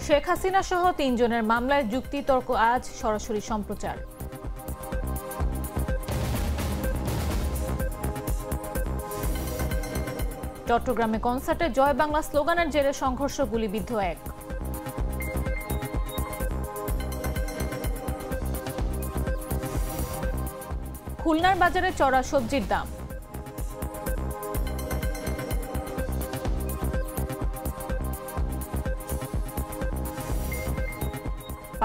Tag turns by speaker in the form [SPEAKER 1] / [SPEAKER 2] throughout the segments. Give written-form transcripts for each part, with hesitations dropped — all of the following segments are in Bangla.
[SPEAKER 1] শেখ হাসিনা সহ ৩ জনের মামলায় যুক্তিতর্ক আজ সরাসরি সম্প্রচার। চট্টগ্রামে কনসার্টে জয় বাংলা স্লোগানের জেরে সংঘর্ষ, গুলিবিদ্ধ এক। খুলনার বাজারে চড়া সবজির দাম।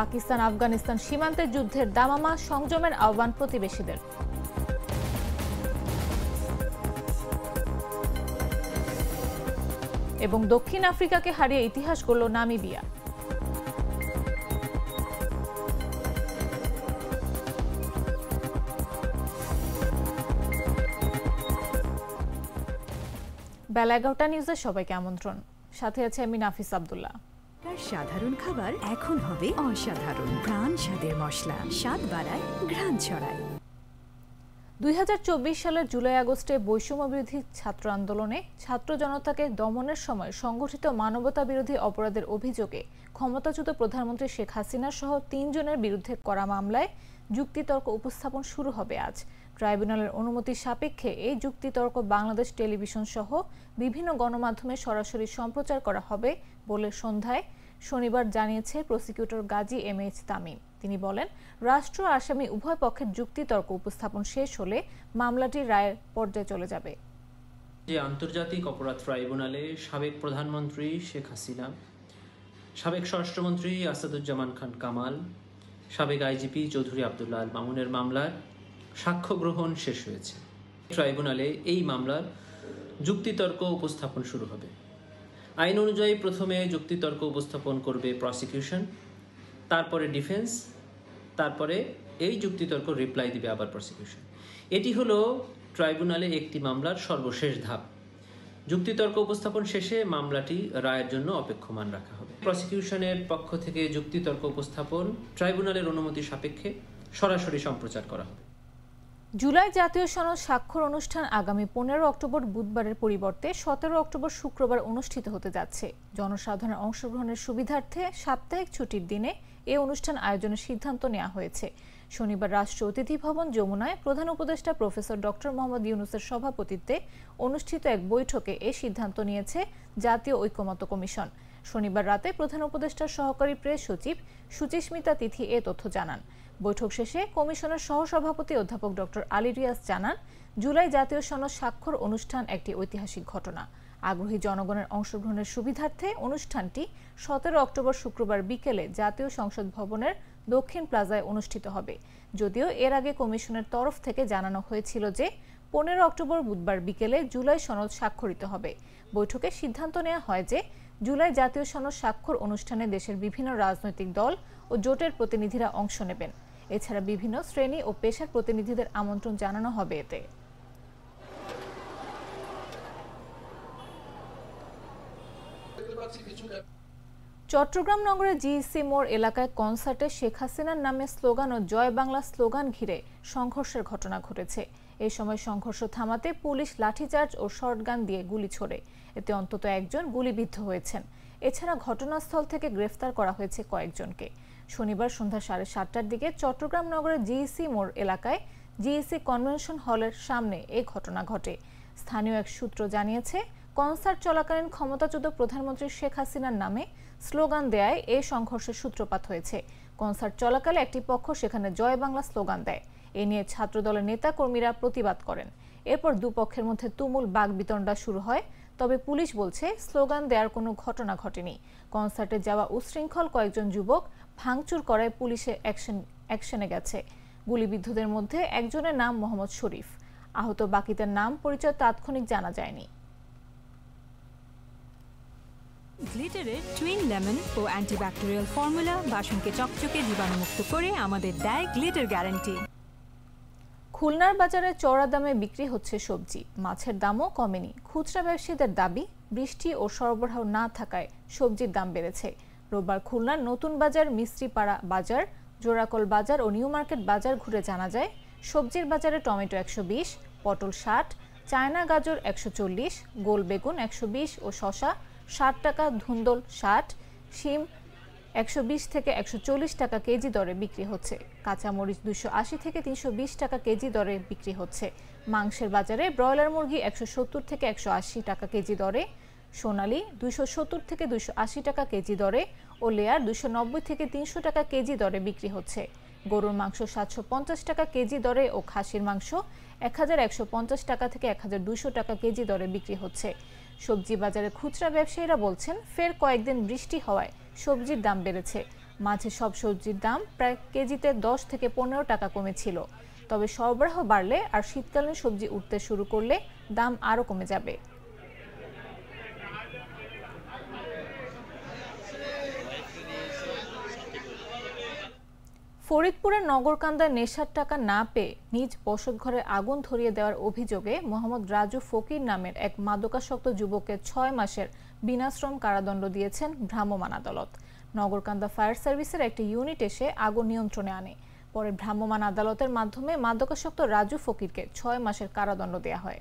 [SPEAKER 1] পাকিস্তান আফগানিস্তান সীমান্তে যুদ্ধের দামামা, সংযমের আহ্বান প্রতিবেশীদের। এবং দক্ষিণ আফ্রিকাকে হারিয়ে ইতিহাস গড়ল নামিবিয়া। বেলা 11টা নিউজে সবাইকে আমন্ত্রণ। সাথে আছে আমি নাফিস আব্দুল্লাহ।
[SPEAKER 2] সাধারণ খাবার এখন হবে অসাধারণ। প্রাণ স্বাদের মশলা, স্বাদ বাড়ায়, ঘ্রাণ ছড়ায়।
[SPEAKER 1] 2024 সালের জুলাই আগস্টে বৈষম্য বিরোধী ছাত্র আন্দোলনে ছাত্র জনতাকে দমনের সময় সংগঠিত মানবতা বিরোধী অপরাধের অভিযোগে ক্ষমতাচ্যুত প্রধানমন্ত্রী শেখ হাসিনা সহ 3 জনের বিরুদ্ধে করা মামলায় যুক্তিতর্ক উপস্থাপন শুরু হবে আজ। ট্রাইব্যুনালের অনুমতি সাপেক্ষে এই যুক্তিতর্ক বাংলাদেশ টেলিভিশন সহ বিভিন্ন গণমাধ্যমে সরাসরি সম্প্রচার করা হবে বলে সন্ধ্যায় শনিবার জানিয়েছে প্রসিকিউটর গাজী এমএইচ তামিম। তিনি বলেন, রাষ্ট্র আসামি উভয় পক্ষের যুক্তিতর্ক উপস্থাপন শেষ হলে মামলাটি রায়ের পর্যায়ে চলে যাবে।
[SPEAKER 3] যে আন্তর্জাতিক অপরাধ ট্রাইব্যুনালে সাবেক প্রধানমন্ত্রী শেখ হাসিনা, সাবেক স্বরাষ্ট্রমন্ত্রী আসাদুজ্জামান খান কামাল, সাবেক আইজিপি চৌধুরী আব্দুল্লাহ আল মামুনের মামলার সাক্ষ্য গ্রহণ শেষ হয়েছে। ট্রাইব্যুনালে এই মামলার যুক্তিতর্ক উপস্থাপন শুরু হবে। আইন অনুযায়ী প্রথমে যুক্তিতর্ক উপস্থাপন করবে প্রসিকিউশন, তারপরে ডিফেন্স, তারপরে এই যুক্তিতর্ক রিপ্লাই দিবে আবার প্রসিকিউশন। এটি হলো ট্রাইব্যুনালে একটি মামলার সর্বশেষ ধাপ। যুক্তিতর্ক উপস্থাপন শেষে মামলাটি রায়ের জন্য অপেক্ষমান রাখা হবে। প্রসিকিউশনের পক্ষ থেকে যুক্তিতর্ক উপস্থাপন ট্রাইব্যুনালের অনুমতি সাপেক্ষে সরাসরি সম্প্রচার করা হবে।
[SPEAKER 1] জুলাই জাতীয় সনদ স্বাক্ষর অনুষ্ঠান আগামী 15 অক্টোবর বুধবারের পরিবর্তে 17 অক্টোবর শুক্রবার অনুষ্ঠিত হতে যাচ্ছে। জনসাধারণের অংশগ্রহণের সুবিধার্থে সাপ্তাহিক ছুটির দিনে এই অনুষ্ঠান আয়োজনের সিদ্ধান্ত নেওয়া হয়েছে। শনিবার রাষ্ট্রীয় অতিথি ভবন যমুনায় প্রধান উপদেষ্টা প্রফেসর ডক্টর মোহাম্মদ ইউনূসের সভাপতিত্বে অনুষ্ঠিত এক বৈঠকে এই সিদ্ধান্ত নিয়েছে জাতীয় ঐকমত্য কমিশন। শনিবার রাতে প্রধান উপদেষ্টার সহকারী প্রেস সচিব সুচিস্মিতা তিথি এ তথ্য জানান। বৈঠক শেষে কমিশনের সহসভাপতি অধ্যাপক ডক্টর আলী রিয়াজ জানান, জুলাই জাতীয় সনদ স্বাক্ষর অনুষ্ঠান একটি ঐতিহাসিক ঘটনা। আগ্রহী জনগণের অংশগ্রহণের সুবিধার্থে অনুষ্ঠানটি 17 অক্টোবর শুক্রবার বিকেলে জাতীয় সংসদ ভবনের দক্ষিণ প্লাজায় অনুষ্ঠিত হবে। যদিও এর আগে কমিশনের তরফ থেকে জানানো হয়েছিল যে 15 অক্টোবর বুধবার বিকেলে জুলাই সনদ স্বাক্ষরিত হবে। বৈঠকে সিদ্ধান্ত নেওয়া হয় যে জুলাই জাতীয় সনদ স্বাক্ষর অনুষ্ঠানে দেশের বিভিন্ন রাজনৈতিক দল ও জোটের প্রতিনিধিরা অংশ নেবেন। এছাড়া বিভিন্ন শ্রেণী ও পেশার প্রতিনিধিদের আমন্ত্রণ জানানো হবে। এতে চট্টগ্রাম নগরের জিইসি মোড় এলাকায় কনসার্টে শেখ হাসিনার নামে স্লোগান ও জয় বাংলা স্লোগান ঘিরে সংঘর্ষের ঘটনা ঘটেছে। এই সময় সংঘর্ষ থামাতে পুলিশ লাঠিচার্জ ও শর্টগান দিয়ে গুলি ছোড়ে। এতে অন্তত একজন গুলিবিদ্ধ হয়েছেন। এছাড়া ঘটনাস্থল থেকে গ্রেফতার করা হয়েছে কয়েকজনকে। শনিবার সন্ধ্যা 7:30টার দিকে চট্টগ্রাম নগরের জিইসি মোড় এলাকায় জিইসি কনভেনশন হলের সামনে এই ঘটনা ঘটে। স্থানীয় এক সূত্র জানিয়েছে, কনসার্ট চলাকালীন ক্ষমতাচ্যুত প্রধানমন্ত্রী শেখ হাসিনার নামে স্লোগান দেয়ায় এই সংঘর্ষের সূত্রপাত হয়েছে। কনসার্ট চলাকালে একটি পক্ষ সেখানে জয় বাংলা স্লোগান দেয়। এ নিয়ে ছাত্রদলের নেতা কর্মীরা প্রতিবাদ করেন। এরপর দুপক্ষের মধ্যে তুমুল বাকবিতণ্ডা শুরু হয়। তবে পুলিশ বলছে স্লোগান দেওয়ার কোনো ঘটনা ঘটেনি। কনসার্টে যাওয়া উচ্ছৃঙ্খল কয়েকজন যুবক ভাঙচুর করায় পুলিশে অ্যাকশনে গেছে। গুলিবিদ্ধদের মধ্যে একজনের নাম মোহাম্মদ শরীফ। আহত বাকিদের নাম পরিচয় তাৎক্ষণিক জানা যায়নি।
[SPEAKER 2] গ্লিটারের টুইন লেমন ও অ্যান্টিব্যাকটেরিয়াল ফর্মুলা বাসনকে চকচকে জীবাণুমুক্ত করে আমাদের দেয় গ্লিটার গ্যারান্টি।
[SPEAKER 1] খুলনার বাজারে চড়া দামে বিক্রি হচ্ছে সবজি। মাছের দামও কমেনি। খুচরা ব্যবসায়ীদের দাবি, বৃষ্টি ও সরবরাহ না থাকায় সবজির দাম বেড়েছে। রোববার খুলনার নতুন বাজার, মিস্ত্রিপাড়া বাজার, জোড়াকল বাজার ও নিউ মার্কেট বাজার ঘুরে জানা যায়, সবজির বাজারে টমেটো 120, পটল 60, চায়না গাজর 140, গোল বেগুন 120 ও শসা 60 টাকা, ধুন্দল 60, শিম 120 থেকে 140 টাকা কেজি দরে বিক্রি হচ্ছে। কাঁচামরিচ 280 থেকে 320 টাকা কেজি দরে বিক্রি হচ্ছে। মাংসের বাজারে ব্রয়লার মুরগি 170 থেকে 180 টাকা কেজি দরে, সোনালী 270 থেকে 280 টাকা কেজি দরে ও লেয়ার 290 থেকে 300 টাকা কেজি দরে বিক্রি হচ্ছে। গরুর মাংস 750 টাকা কেজি দরে ও খাসির মাংস 1150 টাকা থেকে 1200 টাকা কেজি দরে বিক্রি হচ্ছে। সবজি বাজারে খুচরা ব্যবসায়ীরা বলছেন, ফের কয়েকদিন বৃষ্টি হওয়ায় সবজির দাম বেড়েছে। মাঝে সব সবজির দাম প্রায় কেজিতে 10 থেকে 15 টাকা কমেছিল। তবে সরবরাহ বাড়লে আর শীতকালীন সবজি উঠতে শুরু করলে দাম আরও কমে যাবে। ফরিদপুরের নগরকান্দায় নেশার টাকা না পেয়ে নিজ বসতঘরে আগুন ধরিয়ে দেওয়ার অভিযোগে মোহাম্মদ রাজু ফকির নামের এক মাদকাসক্ত যুবককে 6 মাসের বিনাশ্রম কারাদণ্ড দিয়েছেন ভ্রাম্যমাণ আদালত। নগরকান্দা ফায়ার সার্ভিসের একটি ইউনিট এসে আগুন নিয়ন্ত্রণে আনে। পরে ভ্রাম্যমাণ আদালতের মাধ্যমে মাদকাসক্ত রাজু ফকিরকে 6 মাসের কারাদণ্ড দেওয়া হয়।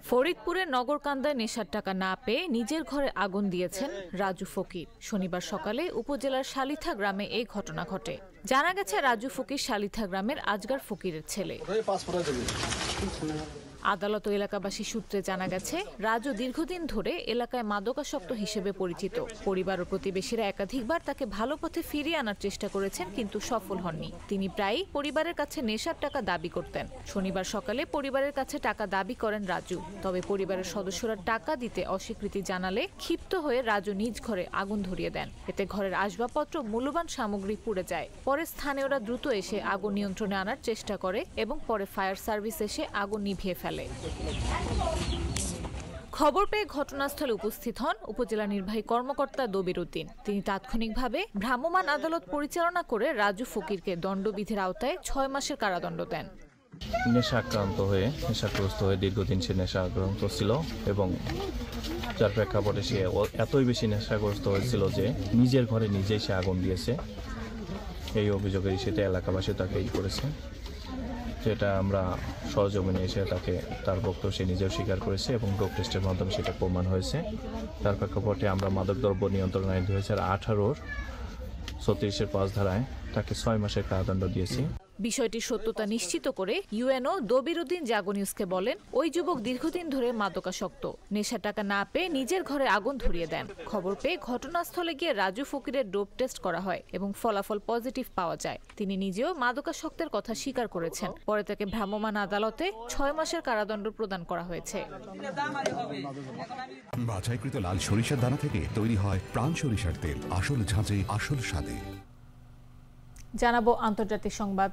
[SPEAKER 1] ফরিদপুরের নগরকান্দায় নেশার টাকা না পেয়ে নিজের ঘরে আগুন দিয়েছেন রাজু ফকির। শনিবার সকালে উপজেলার শালিথা গ্রামে এই ঘটনা ঘটে। জানা গেছে, রাজু ফকির শালিথা গ্রামের আজগার ফকিরের ছেলে। আদালত ও এলাকাবাসী সূত্রে জানা গেছে, রাজু দীর্ঘদিন ধরে এলাকায় মাদকাসক্ত হিসেবে পরিচিত। পরিবার ও প্রতিবেশীরা একাধিকবার তাকে ভালো পথে ফিরিয়ে আনার চেষ্টা করেছেন, কিন্তু সফল হননি। তিনি প্রায়ই পরিবারের কাছে নেশার টাকা দাবি করতেন। শনিবার সকালে পরিবারের কাছে টাকা দাবি করেন রাজু। তবে পরিবারের সদস্যরা টাকা দিতে অস্বীকৃতি জানালে ক্ষিপ্ত হয়ে রাজু নিজ ঘরে আগুন ধরিয়ে দেন। এতে ঘরের আসবাবপত্র, মূল্যবান সামগ্রী পুড়ে যায়। পরে স্থানীয়রা দ্রুত এসে আগুন নিয়ন্ত্রণে আনার চেষ্টা করে এবং পরে ফায়ার সার্ভিস এসে আগুন নিভিয়ে ফেলে। খবর পেয়ে ঘটনাস্থলে উপস্থিত হন উপজেলা নির্বাহী কর্মকর্তা দবির উদ্দিন। তিনি তাৎক্ষণিকভাবে ভ্রাম্যমাণ আদালত পরিচালনা করে রাজু ফকিরকে দণ্ডবিধির আওতায় 6 মাসের কারাদণ্ড দেন।
[SPEAKER 4] নেশাগ্রস্ত হয়ে দীর্ঘদিন সে নেশাগ্রস্ত ছিল এবং যার প্রেক্ষাপটে সে এতই বেশি নেশাগ্রস্ত হয়েছিল যে নিজের ঘরে নিজেই সে আগুন দিয়েছে। এই অভিযোগের সেটা এলাকাবাসী তাকে করেছে, যেটা আমরা সরজমিনে এসে তার বক্তব্য সে নিজেও স্বীকার করেছে এবং ড্রাগ টেস্টের মাধ্যমে সেটা প্রমাণ হয়েছে। তার প্রেক্ষাপটে আমরা মাদকদ্রব্য নিয়ন্ত্রণ আইন 2018 36-5 ধারায় তাকে 6 মাসের কারাদণ্ড দিয়েছি।
[SPEAKER 1] বিষয়টির সত্যতা নিশ্চিত করে ইউএনও দবির উদ্দিন জাগো নিউজকে বলেন, ওই যুবক দীর্ঘদিন ধরে মাদকাসক্ত। নেশার টাকা না পেয়ে নিজের ঘরে আগুন ধরিয়ে দেন। খবর পেয়ে ঘটনাস্থলে গিয়ে রাজু ফকিরের ডোপ টেস্ট করা হয় এবং ফলাফল পজিটিভ পাওয়া যায়। তিনি নিজেও মাদকাসক্তের কথা স্বীকার করেছেন। পরে তাকে ভ্রাম্যমাণ আদালতে 6 মাসের কারাদণ্ড প্রদান করা হয়েছে।
[SPEAKER 5] বাছাইকৃত লাল সরিষার দানা থেকে তৈরি হয় প্রাণ সরিষার তেল, আসল ঝাঁঝে আসল স্বাদে।
[SPEAKER 1] জানাবো আন্তর্জাতিক সংবাদ।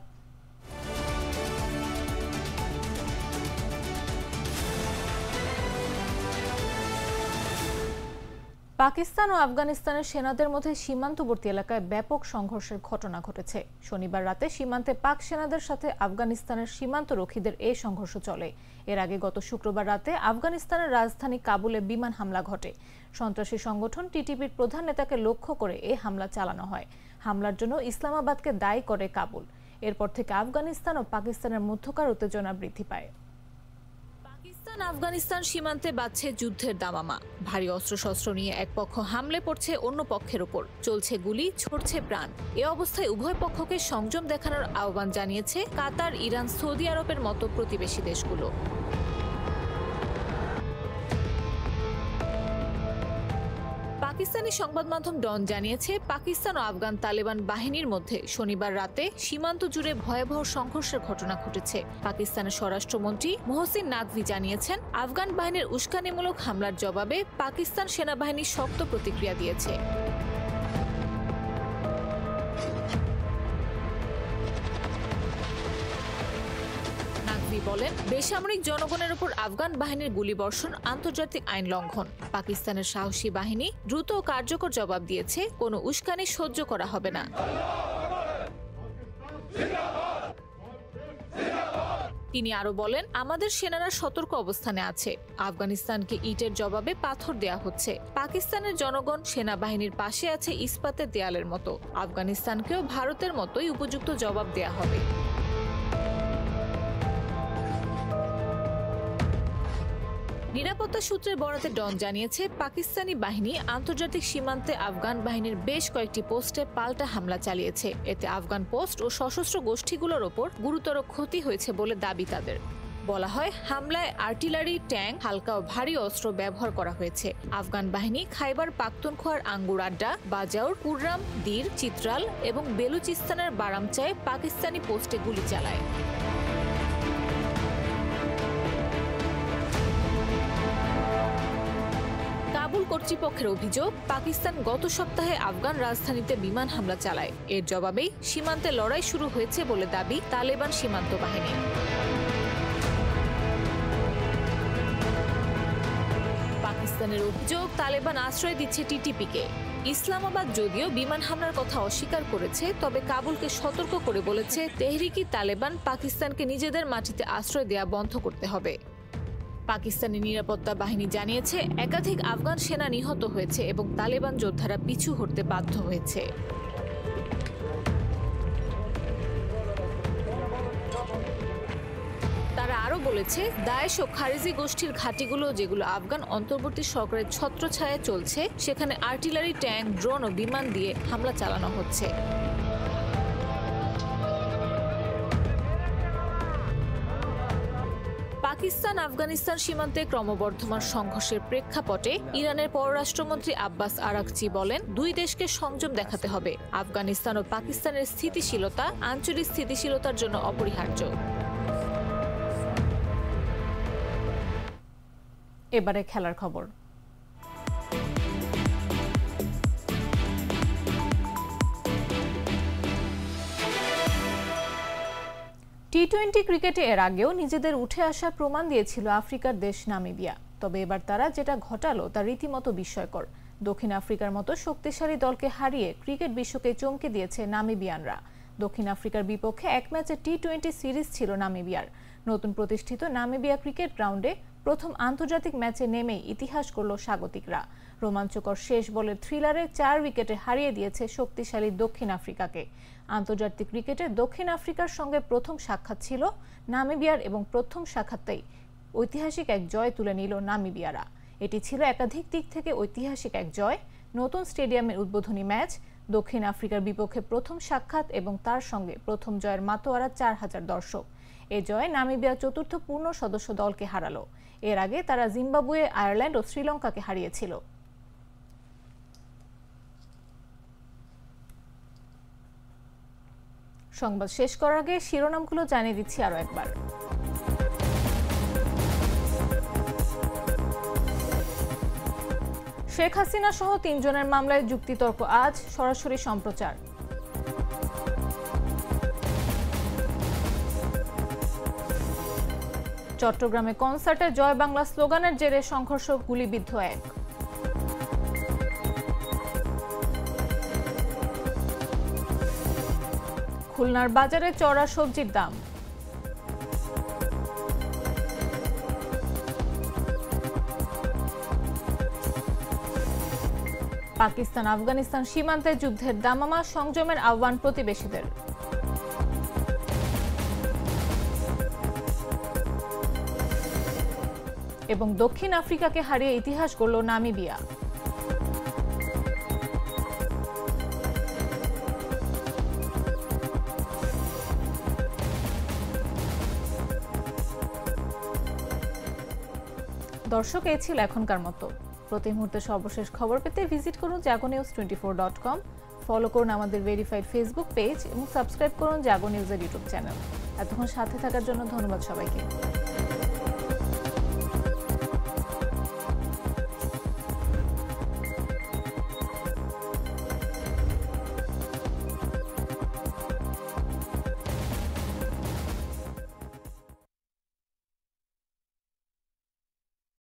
[SPEAKER 1] পাকিস্তান ও আফগানিস্তানের সেনাদের মধ্যে সীমান্তবর্তী এলাকায় ব্যাপক সংঘর্ষের ঘটনা ঘটেছে। শনিবার রাতে সীমান্তে পাক সেনাদের সাথে আফগানিস্তানের সীমান্তরক্ষীদের এই সংঘর্ষ চলে। এর আগে গত শুক্রবার রাতে আফগানিস্তানের রাজধানী কাবুলে বিমান হামলা ঘটে। সন্ত্রাসী সংগঠন টিটিপির প্রধান নেতাকে লক্ষ্য করে এই হামলা চালানো হয়। হামলার জন্য ইসলামাবাদকে দায়ী করে কাবুল। এরপর থেকে আফগানিস্তান ও পাকিস্তানের মধ্যকার উত্তেজনা বৃদ্ধি পায়। পাকিস্তান আফগানিস্তান সীমান্তে বাজছে যুদ্ধের দামামা। ভারী অস্ত্রশস্ত্র নিয়ে এক পক্ষ হামলে পড়ছে অন্য পক্ষের ওপর। চলছে গুলি, ছড়ছে প্রাণ। এ অবস্থায় উভয় পক্ষকে সংযম দেখানোর আহ্বান জানিয়েছে কাতার, ইরান, সৌদি আরবের মতো প্রতিবেশী দেশগুলো। পাকিস্তানি সংবাদ মাধ্যম ডন জানিয়েছে, পাকিস্তান ও আফগান তালেবান বাহিনীর মধ্যে শনিবার রাতে সীমান্ত জুড়ে ভয়াবহ সংঘর্ষের ঘটনা ঘটেছে। পাকিস্তানের স্বরাষ্ট্রমন্ত্রী মোহসিন নাকভি জানিয়েছেন, আফগান বাহিনীর উস্কানিমূলক হামলার জবাবে পাকিস্তান সেনাবাহিনী শক্ত প্রতিক্রিয়া দিয়েছে। বলেন, বেসামরিক জনগণের উপর আফগান বাহিনীর গুলিবর্ষণ আন্তর্জাতিক আইন লঙ্ঘন। পাকিস্তানের সাহসী বাহিনী দ্রুত ও কার্যকর জবাব দিয়েছে, কোনো উস্কানি সহ্য করা হবে না। তিনি আরো বলেন, আমাদের সেনারা সতর্ক অবস্থানে আছে। আফগানিস্তানকে ইটের জবাবে পাথর দেয়া হচ্ছে। পাকিস্তানের জনগণ সেনাবাহিনীর পাশে আছে ইস্পাতের দেয়ালের মতো। আফগানিস্তানকেও ভারতের মতোই উপযুক্ত জবাব দেয়া হবে। নিরাপত্তা সূত্রের বরাতে ডন জানিয়েছে, পাকিস্তানি বাহিনী আন্তর্জাতিক সীমান্তে আফগান বাহিনীর বেশ কয়েকটি পোস্টে পাল্টা হামলা চালিয়েছে। এতে আফগান পোস্ট ও সশস্ত্র গোষ্ঠীগুলোর ওপর গুরুতর ক্ষতি হয়েছে বলে দাবি তাদের। বলা হয়, হামলায় আর্টিলারি, ট্যাঙ্ক, হালকা ও ভারী অস্ত্র ব্যবহার করা হয়েছে। আফগান বাহিনী খাইবার পাখতুনখোয়ার আঙ্গুর আড্ডা, বাজাউর, কুররাম, দির, চিত্রাল এবং বেলুচিস্তানের বারামচায় পাকিস্তানি পোস্টে গুলি চালায়। কাবুল কর্তৃপক্ষের অভিযোগ, পাকিস্তান গত সপ্তাহে আফগান রাজধানীতে বিমান হামলা চালায়। এর জবাবেই সীমান্তে লড়াই শুরু হয়েছে বলে দাবি তালেবান সীমান্ত বাহিনী। পাকিস্তানের অভিযোগ, তালেবান আশ্রয় দিচ্ছে টিটিপিকে। ইসলামাবাদ যদিও বিমান হামলার কথা অস্বীকার করেছে, তবে কাবুলকে সতর্ক করে বলেছে, তেহরিকি তালেবান পাকিস্তানকে নিজেদের মাটিতে আশ্রয় দেয়া বন্ধ করতে হবে। পাকিস্তানি নিরাপত্তা বাহিনী জানিয়েছে, একাধিক আফগান সেনা নিহত হয়েছে এবং তালেবান যোদ্ধারা পিছু হটতে বাধ্য হয়েছে। তারা আরও বলেছে, দায়েশ ও খারিজি গোষ্ঠীর ঘাঁটিগুলো, যেগুলো আফগান অন্তর্বর্তী সরকারের ছত্রছায়ায় চলছে, সেখানে আর্টিলারি, ট্যাঙ্ক, ড্রোন ও বিমান দিয়ে হামলা চালানো হচ্ছে। পাকিস্তান আফগানিস্তান সীমান্তে ক্রমবর্ধমান সংঘর্ষের প্রেক্ষাপটে ইরানের পররাষ্ট্রমন্ত্রী আব্বাস আরাকচি বলেন, দুই দেশকে সংযম দেখাতে হবে। আফগানিস্তান ও পাকিস্তানের স্থিতিশীলতা আঞ্চলিক স্থিতিশীলতার জন্য অপরিহার্য। এবারে খেলার খবর। টি-20 ক্রিকেটে এর আগেও নিজেদের উঠে আসার প্রমাণ দিয়েছিল আফ্রিকার দেশ নামিবিয়া। তবে এবার তারা যেটা ঘটালো তা রীতিমতো বিস্ময়কর। দক্ষিণ আফ্রিকার মতো শক্তিশালী দলকে হারিয়ে ক্রিকেট বিশ্বকে চমকে দিয়েছে নামিবিয়ানরা। দক্ষিণ আফ্রিকার বিপক্ষে এক ম্যাচে টি-20 সিরিজ ছিল নামিবিয়ার। নতুন প্রতিষ্ঠিত নামিবিয়া ক্রিকেট গ্রাউন্ডে প্রথম আন্তর্জাতিক ম্যাচে নেমেই ইতিহাস করল স্বাগতিকরা। রোমাঞ্চকর শেষ বলের থ্রিলারে 4 উইকেটে হারিয়ে দিয়েছে শক্তিশালী দক্ষিণ আফ্রিকাকে। আন্তর্জাতিক ক্রিকেটে দক্ষিণ আফ্রিকার সঙ্গে প্রথম সাক্ষাৎ ছিল নামিবিয়ার এবং প্রথম সাক্ষাতেই ঐতিহাসিক এক জয় তুলে নিল নামিবিয়ারা। এটি ছিল একাধিক দিক থেকে ঐতিহাসিক এক জয়। নতুন স্টেডিয়ামের উদ্বোধনী ম্যাচ, দক্ষিণ আফ্রিকার বিপক্ষে প্রথম সাক্ষাৎ এবং তার সঙ্গে প্রথম জয়ের মাতোয়ারা 4000 দর্শক। এ জয়ে নামিবিয়া চতুর্থ পূর্ণ সদস্য দলকে হারালো। এর আগে তারা জিম্বাবুয়ে, আয়ারল্যান্ড ও শ্রীলঙ্কাকে হারিয়েছিল। সংবাদ শেষ করার আগে শিরোনামগুলো জানিয়ে দিচ্ছি আরো একবার। শেখ হাসিনা সহ 3 জনের মামলায় যুক্তিতর্ক আজ, সরাসরি সম্প্রচার। চট্টগ্রামে কনসার্টে জয় বাংলা স্লোগানের জেরে সংঘর্ষ, গুলিবিদ্ধ এক। খুলনার বাজারে চড়া সবজির দাম। পাকিস্তান আফগানিস্তান সীমান্তে যুদ্ধের দামামা, সংযমের আহ্বান প্রতিবেশীদের। এবং দক্ষিণ আফ্রিকাকে হারিয়ে ইতিহাস গড়ল নামিবিয়া। দর্শক, এই ছিল এখনকার মতো। প্রতি মুহূর্তে সর্বশেষ খবর পেতে ভিজিট করুন jagonews24.com, ফলো করুন আমাদের ভেরিফাইড ফেসবুক পেজ এবং সাবস্ক্রাইব করুন জাগো নিউজের ইউটিউব চ্যানেল। এতক্ষণ সাথে থাকার জন্য ধন্যবাদ সবাইকে।